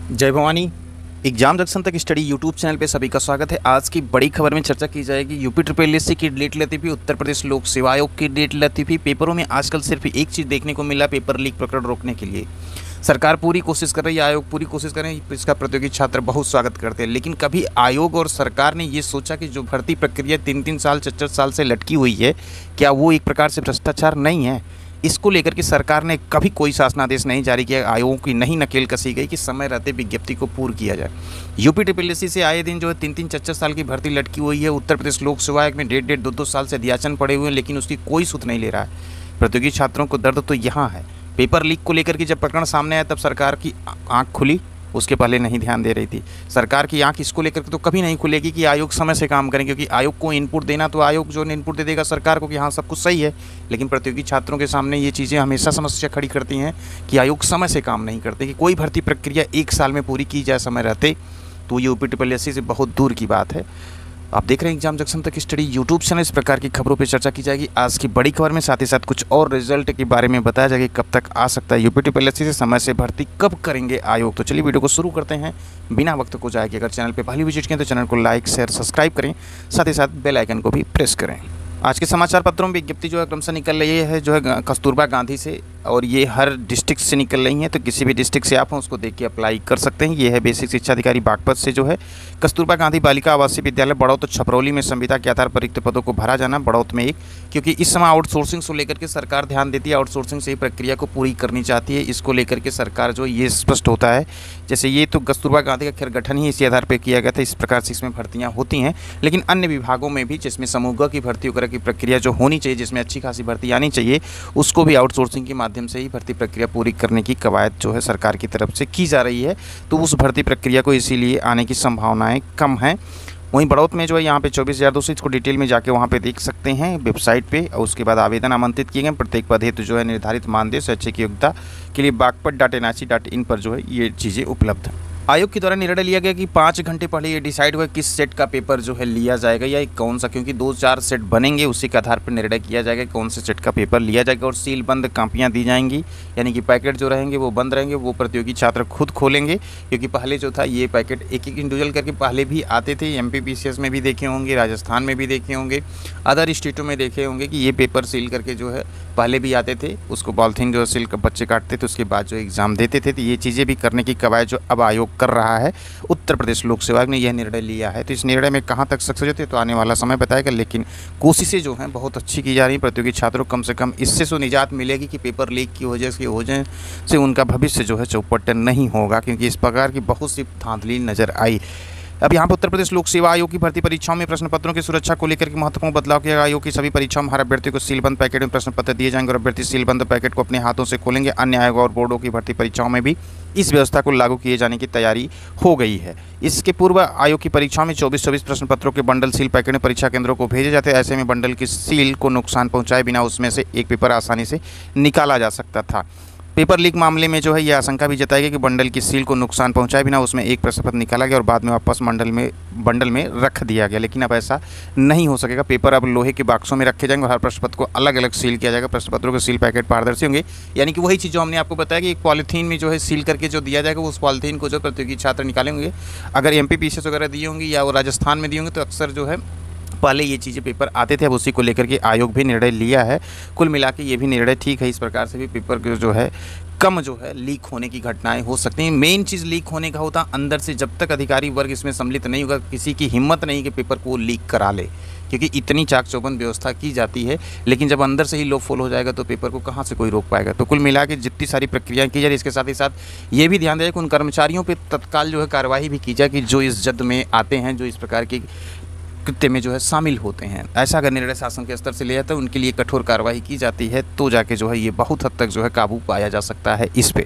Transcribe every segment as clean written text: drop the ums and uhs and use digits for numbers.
जय Bhavani. Exam junction तक study YouTube channel पे सभी का स्वागत है। आज की बड़ी खबर में चर्चा की जाएगी यूपी ट्रिपल एससी की डेट लतीफ़ी, उत्तर प्रदेश लोक सेवा आयोग की डेट लतीफ़ी। पेपरों में आजकल सिर्फ एक चीज़ देखने को मिला, पेपर लीक प्रकरण रोकने के लिए सरकार पूरी कोशिश कर रही है, आयोग पूरी कोशिश कर रहे हैं। इसका प्रतियोगी छात्र बहुत स्वागत करते हैं, लेकिन कभी आयोग और सरकार ने ये सोचा कि जो भर्ती प्रक्रिया 3-3 साल 4-4 साल से लटकी हुई है, क्या वो एक प्रकार से भ्रष्टाचार नहीं है? इसको लेकर के सरकार ने कभी कोई शासनादेश नहीं जारी किया, आयोगों की नहीं नकेल कसी गई कि समय रहते विज्ञप्ति को पूर्ण किया जाए। यूपी ट्रिपल एससी से आए दिन जो है 3-3 4-4 साल की भर्ती लटकी हुई है। उत्तर प्रदेश लोक सेवा आयोग में 1.5 2-2 साल से अध्याचन पड़े हुए हैं, लेकिन उसकी कोई सुध नहीं ले रहा है। प्रतियोगी छात्रों को दर्द तो यहाँ है। पेपर लीक को लेकर के जब प्रकरण सामने आया तब सरकार की आंख खुली, उसके पहले नहीं ध्यान दे रही थी। सरकार की आंख इसको लेकर के तो कभी नहीं खुलेगी कि आयोग समय से काम करें, क्योंकि आयोग को इनपुट देना तो आयोग जो इनपुट दे देगा सरकार को कि हाँ सब कुछ सही है। लेकिन प्रतियोगी छात्रों के सामने ये चीज़ें हमेशा समस्या खड़ी करती हैं कि आयोग समय से काम नहीं करते, कि कोई भर्ती प्रक्रिया 1 साल में पूरी की जाए समय रहते, तो ये यूपी ट्रिपल एससी से बहुत दूर की बात है। आप देख रहे हैं एग्जाम जंक्शन तक स्टडी यूट्यूब चैनल। इस प्रकार की खबरों पर चर्चा की जाएगी आज की बड़ी खबर में, साथ ही साथ कुछ और रिजल्ट के बारे में बताया जाएगा कब तक आ सकता है यूपी ट्रिपल एससी से समय से भर्ती कब करेंगे आयोग। तो चलिए वीडियो को शुरू करते हैं बिना वक्त को जाएगी। अगर चैनल पे पहली विजिट करें तो चैनल को लाइक शेयर सब्सक्राइब करें, साथ ही साथ बेल आइकन को भी प्रेस करें। आज के समाचार पत्रों में विज्ञप्ति जो है क्रमशः निकल रही है, जो है कस्तूरबा गांधी से, और ये हर डिस्ट्रिक्ट से निकल रही हैं। तो किसी भी डिस्ट्रिक्ट से आप हैं उसको देख के अप्लाई कर सकते हैं। ये है बेसिक शिक्षा अधिकारी बागपत से जो है कस्तूरबा गांधी बालिका आवासीय विद्यालय बड़ौत तो छपरौली में संविदा के आधार पर रिक्त पदों को भरा जाना। बड़ौत में एक, क्योंकि इस समय आउटसोर्सिंग को लेकर के सरकार ध्यान देती है, आउटसोर्सिंग से ही प्रक्रिया को पूरी करनी चाहती है। इसको लेकर के सरकार जो ये स्पष्ट होता है, जैसे ये तो कस्तूरबा गांधी का खैर गठन ही इसी आधार पर किया गया था, इस प्रकार से इसमें भर्तियाँ होती हैं। लेकिन अन्य विभागों में भी जिसमें समूह की भर्ती वगैरह की प्रक्रिया जो होनी चाहिए, जिसमें अच्छी खासी भर्ती आनी चाहिए, उसको भी आउटसोर्सिंग के माध्यम से ही भर्ती प्रक्रिया पूरी करने की कवायद जो है सरकार की तरफ से की जा रही है। तो उस भर्ती प्रक्रिया को इसीलिए आने की संभावनाएं कम हैं। वहीं बड़ौत में जो है यहाँ पे 24,200, इसको डिटेल में जाके वहाँ पे देख सकते हैं वेबसाइट पे। और उसके बाद आवेदन आमंत्रित किए गए। प्रत्येक पद हेतु जो है निर्धारित मानदेय शैक्षिक योग्यता के लिए bagpat.nic.in पर जो है ये चीज़ें उपलब्ध हैं। आयोग के द्वारा निर्णय लिया गया कि 5 घंटे पहले ये डिसाइड हुआ किस सेट का पेपर जो है लिया जाएगा या कौन सा, क्योंकि 2-4 सेट बनेंगे, उसी के आधार पर निर्णय किया जाएगा कौन से सेट का पेपर लिया जाएगा। और सील बंद कापियाँ दी जाएंगी, यानी कि पैकेट जो रहेंगे वो बंद रहेंगे, वो प्रतियोगी छात्र खुद खोलेंगे। क्योंकि पहले जो था ये पैकेट एक इंडिविजुअल करके पहले भी आते थे, MPPCS में भी देखे होंगे, राजस्थान में भी देखे होंगे, अदर स्टेटों में देखे होंगे कि ये पेपर सील करके जो है पहले भी आते थे, उसको पॉलीथीन जो सील का बच्चे काटते थे, उसके बाद जो एग्ज़ाम देते थे। तो ये चीज़ें भी करने की कवायद जो अब आयोग कर रहा है, उत्तर प्रदेश लोक सेवा आयोग ने यह निर्णय लिया है। तो इस निर्णय में कहाँ तक सक्सेस होती है तो आने वाला समय बताएगा, लेकिन कोशिशें जो हैं बहुत अच्छी की जा रही हैं। प्रतियोगी छात्रों कम से कम इससे तो निजात मिलेगी कि पेपर लीक की वजह से उनका भविष्य जो है चौपट नहीं होगा, क्योंकि इस प्रकार की बहुत सी धांधली नजर आई। अब यहाँ पर उत्तर प्रदेश लोक सेवा आयोग की भर्ती परीक्षाओं में प्रश्न पत्रों की सुरक्षा को लेकर के महत्वपूर्ण बदलाव किया गया। आयोग की सभी परीक्षाओं में हर अभ्यर्थी को सीलबंद पैकेट में प्रश्न पत्र दिए जाएंगे और अभ्यर्थी सीलबंद पैकेट को अपने हाथों से खोलेंगे। अन्य आयोग और बोर्डों की भर्ती परीक्षाओं में भी इस व्यवस्था को लागू किए जाने की तैयारी हो गई है। इसके पूर्व आयोग की परीक्षाओं में 24-24 प्रश्न पत्रों के बंडल सील पैकेट में परीक्षा केंद्रों को भेजे जाते। ऐसे में बंडल की सील को नुकसान पहुंचाए बिना उसमें से एक पेपर आसानी से निकाला जा सकता था। पेपर लीक मामले में जो है यह आशंका भी जताई गई कि बंडल की सील को नुकसान पहुंचाए बिना उसमें एक प्रश्न पत्र निकाला गया और बाद में वापस बंडल में रख दिया गया। लेकिन अब ऐसा नहीं हो सकेगा। पेपर अब लोहे के बॉक्सों में रखे जाएंगे और हर प्रश्न पत्र को अलग अलग सील किया जाएगा। प्रश्न पत्रों के सील पैकेट पारदर्शी होंगे, यानी कि वही चीज़ जो हमने आपको बताया कि एक पॉलीथीन में जो है सील करके जो दिया जाएगा, उस पॉलीथीन को जो प्रतियोगी छात्र निकालेंगे। अगर MPPCS वगैरह दिए होंगे या वो राजस्थान में दिए होंगे तो अक्सर जो है पहले ये चीज़ें पेपर आते थे, अब उसी को लेकर के आयोग भी निर्णय लिया है। कुल मिला के ये भी निर्णय ठीक है। इस प्रकार से भी पेपर जो है कम जो है लीक होने की घटनाएं हो सकती हैं। मेन चीज़ लीक होने का होता अंदर से, जब तक अधिकारी वर्ग इसमें सम्मिलित नहीं होगा, किसी की हिम्मत नहीं कि पेपर को लीक करा ले, क्योंकि इतनी चाक चौबंद व्यवस्था की जाती है। लेकिन जब अंदर से ही लो फॉल हो जाएगा तो पेपर को कहाँ से कोई रोक पाएगा। तो कुल मिला के जितनी सारी प्रक्रियाएं की जा रही, इसके साथ ही साथ ये भी ध्यान दें कि उन कर्मचारियों पर तत्काल जो है कार्रवाई भी की जाए कि जो इस जद में आते हैं, जो इस प्रकार की कृत्य में जो है शामिल होते हैं। ऐसा अगर निर्णय शासन के स्तर से लिया जाता है, उनके लिए कठोर कार्रवाई की जाती है, तो जाके जो है ये बहुत हद तक जो है काबू पाया जा सकता है इस पे।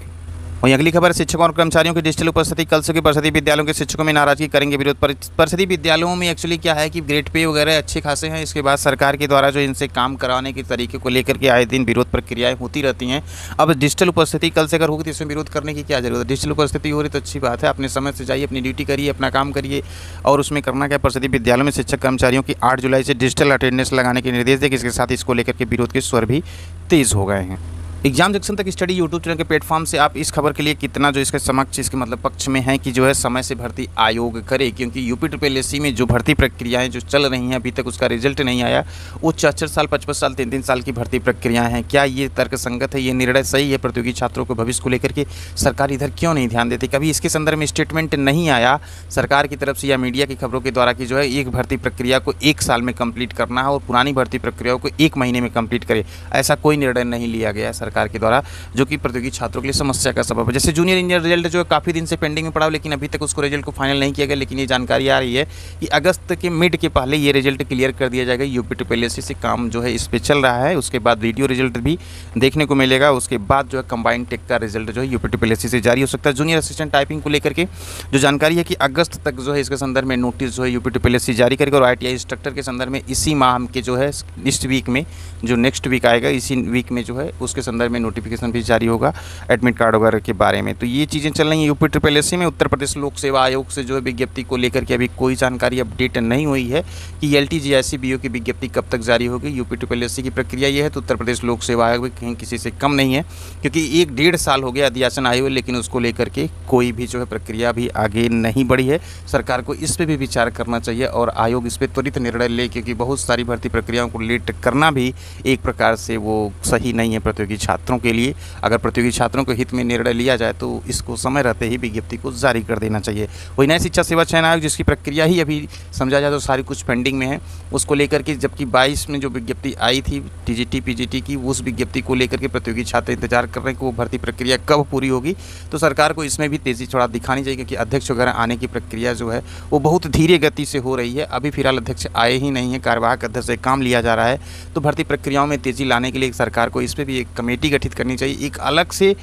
वहीं अगली खबर, शिक्षकों और कर्मचारियों की डिजिटल उपस्थिति। कल से परिषदीय विद्यालयों के शिक्षकों में नाराजगी करेंगे विरोध। परिषदीय विद्यालयों में एक्चुअली क्या है कि ग्रेड पे वगैरह अच्छे खासे हैं, इसके बाद सरकार के द्वारा जो इनसे काम कराने के तरीके को लेकर के आए दिन विरोध प्रक्रियाएं होती रहती हैं। अब डिजिटल उपस्थिति कल से अगर होगी तो इसमें विरोध करने की क्या जरूरत है। डिजिटल उपस्थिति हो रही तो अच्छी बात है, अपने समय से जाइए, अपनी ड्यूटी करिए, अपना काम करिए। और उसमें करना क्या, परिषदीय विद्यालयों में शिक्षक कर्मचारियों की 8 जुलाई से डिजिटल अटेंडेंस लगाने के निर्देश दें। इसके साथ इसको लेकर के विरोध के स्वर भी तेज हो गए हैं। एग्जाम जंक्शन तक स्टडी यूट्यूब चैनल के प्लेटफॉर्म से आप इस खबर के लिए कितना जो इसके समक्ष इसके मतलब पक्ष में है कि जो है समय से भर्ती आयोग करे, क्योंकि यूपी ट्रिपल में जो भर्ती प्रक्रियाएं जो चल रही हैं अभी तक उसका रिजल्ट नहीं आया। वो 4-4 साल 5-5 साल 3-3 साल की भर्ती प्रक्रियाएं हैं। क्या ये तर्कसंगत है? ये निर्णय सही है? प्रतियोगी छात्रों को भविष्य को लेकर के सरकार इधर क्यों नहीं ध्यान देती? कभी इसके संदर्भ में स्टेटमेंट नहीं आया सरकार की तरफ से या मीडिया की खबरों के द्वारा कि जो है एक भर्ती प्रक्रिया को 1 साल में कंप्लीट करना है और पुरानी भर्ती प्रक्रियाओं को 1 महीने में कंप्लीट करे। ऐसा कोई निर्णय नहीं लिया गया सरकार के द्वारा, जो कि प्रतियोगी छात्रों के लिए समस्या का सबब है। जैसे जूनियर इंजीनियर रिजल्ट जो है काफ़ी दिन से पेंडिंग में पड़ा हो, लेकिन अभी तक उसको रिजल्ट को फाइनल नहीं किया गया। लेकिन ये जानकारी आ रही है कि अगस्त के मिड के पहले ये रिजल्ट क्लियर कर दिया जाएगा। यूपी ट्रिपल से काम जो है इस पे चल रहा है। उसके बाद वीडियो रिजल्ट भी देखने को मिलेगा। उसके बाद जो है कंबाइंड टेक का रिजल्ट जो है यूपी ट्रिपल से जारी हो सकता है। जूनियर असिस्टेंट टाइपिंग को लेकर के जो जानकारी है कि अगस्त तक जो है इसके संदर्भ में नोटिस जो है यूपी ट्रिपल जारी करेगा। और ITI इंस्ट्रक्टर के संदर्भ में इसी माह के जो है इस वीक में जो नेक्स्ट वीक आएगा इसी वीक में जो है उसके संदर्भ में नोटिफिकेशन भी जारी होगा एडमिट कार्ड वगैरह के बारे में। तो ये चीज़ें चल रही हैं यूपी ट्रिपल में। उत्तर प्रदेश लोक सेवा आयोग से जो है विज्ञप्ति को लेकर के अभी कोई जानकारी अपडेट नहीं हुई है कि LT GIC BO की विज्ञप्ति कब तक जारी होगी। यूपी ट्रिपल की प्रक्रिया ये है, तो उत्तर प्रदेश लोक सेवा आयोग भी कहीं किसी से कम नहीं है, क्योंकि 1-1.5 साल हो गया अध्यासन आए हुए, लेकिन उसको लेकर के कोई भी जो है प्रक्रिया भी आगे नहीं बढ़ी है। सरकार को इस पर भी विचार करना चाहिए और आयोग इस पर त्वरित निर्णय ले, क्योंकि बहुत सारी भर्ती प्रक्रियाओं को लेट करना भी एक प्रकार से वो सही नहीं है प्रतियोगी छात्रों के लिए। अगर प्रतियोगी छात्रों के हित में निर्णय लिया जाए तो इसको समय रहते ही विज्ञप्ति को जारी कर देना चाहिए। वही नई शिक्षा सेवा चयन आयोग जिसकी प्रक्रिया ही अभी समझा जाए तो सारी कुछ पेंडिंग में है, उसको लेकर के जबकि 22 में जो विज्ञप्ति आई थी TGT PGT की, उस विज्ञप्ति को लेकर के प्रतियोगी छात्र इंतजार कर रहे हैं कि वो भर्ती प्रक्रिया कब पूरी होगी। तो सरकार को इसमें भी तेज़ी थोड़ा दिखानी चाहिए, क्योंकि अध्यक्ष वगैरह आने की प्रक्रिया जो है वो बहुत धीरे गति से हो रही है। अभी फिलहाल अध्यक्ष आए ही नहीं है, कार्यवाहक अध्यक्ष से काम लिया जा रहा है। तो भर्ती प्रक्रियाओं में तेज़ी लाने के लिए सरकार को इस पर भी एक कमेटी गठित करनी चाहिए। एक अलग से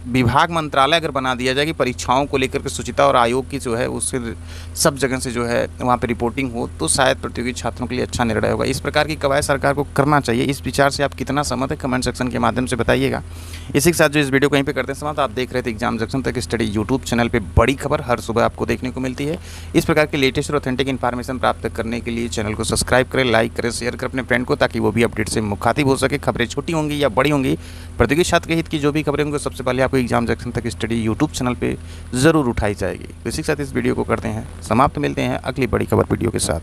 विभाग मंत्रालय अगर बना दिया जाए कि परीक्षाओं को लेकर के शुचिता और आयोग की जो है उससे सब जगह से जो है वहाँ पे रिपोर्टिंग हो, तो शायद प्रतियोगी छात्रों के लिए अच्छा निर्णय होगा। इस प्रकार की कवायद सरकार को करना चाहिए। इस विचार से आप कितना सहमत है कमेंट सेक्शन के माध्यम से बताइएगा। इसी के साथ जो इस वीडियो को यहीं पे करते हैं समाप्त। आप देख रहे थे एग्जाम जंक्शन तक स्टडी यूट्यूब चैनल पर बड़ी खबर हर सुबह आपको देखने को मिलती है। इस प्रकार के लेटेस्ट और ऑथेंटिक इन्फॉर्मेशन प्राप्त करने के लिए चैनल को सब्सक्राइब करें, लाइक करें, शेयर करें अपने फ्रेंड को, ताकि वो भी अपडेट से मुखातिब हो सके। खबरें छोटी होंगी या बड़ी होंगी, प्रतियोगी छात्र के हित की जो भी खबरें होंगी सबसे पहले आपको एग्जाम जंक्शन तक स्टडी यूट्यूब चैनल पे ज़रूर उठाई जाएगी। तो इसी के साथ इस वीडियो को करते हैं समाप्त। मिलते हैं अगली बड़ी खबर वीडियो के साथ।